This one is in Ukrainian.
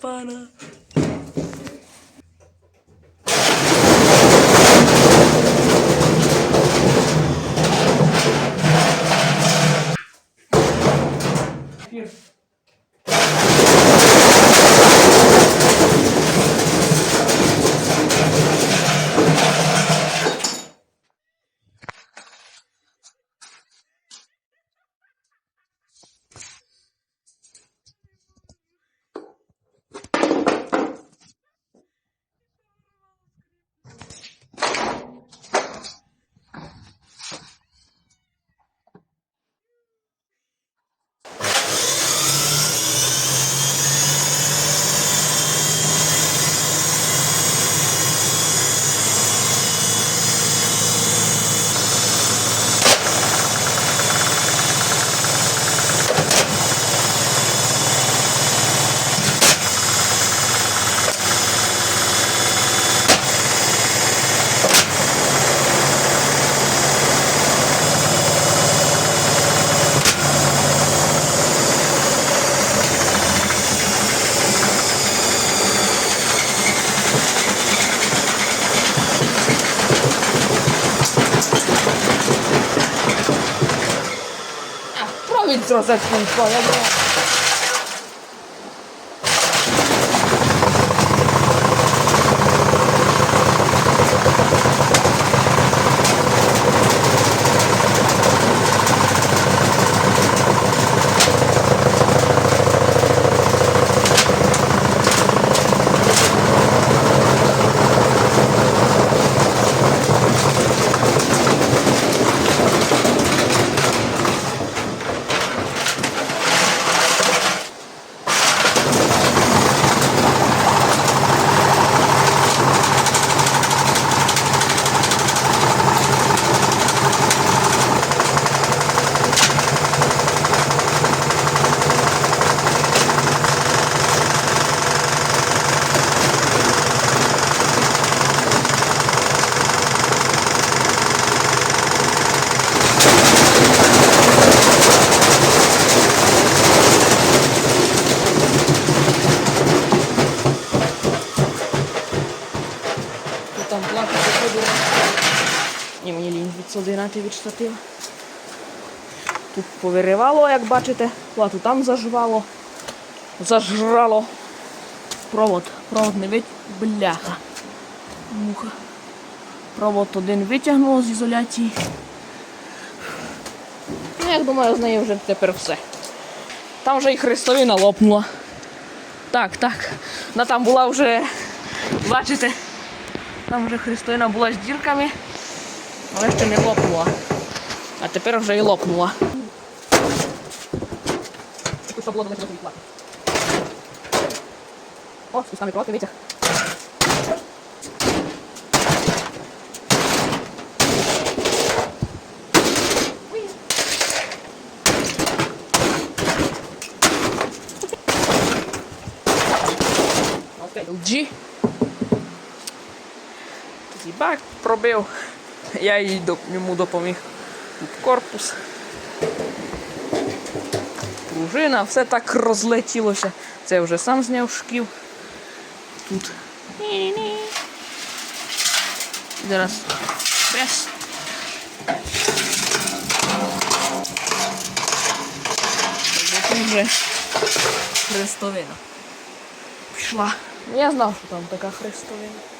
пана. Провід з розеткою твоя. Там платити буду. Ні, мені лінь відсодинати від штатива. Тут повиривало, як бачите, плату там зажрало. Провод не бляха. Муха. Провод один витягнуло з ізоляції. Ну, я думаю, з нею вже тепер все. Там вже і хрестовина лопнула. Так. Вона там була вже, бачите, там вже хрестовина була з дірками, але ще не лопнула. А тепер вже і лопнула. О, спусками кроки витяг. LG. Бак пробив, я йому допоміг. Тут корпус, пружина, все так розлетілося. Це вже сам зняв шків. Тут. Зараз без. Тут вже хрестовина пішла. Я знав, що там така хрестовина.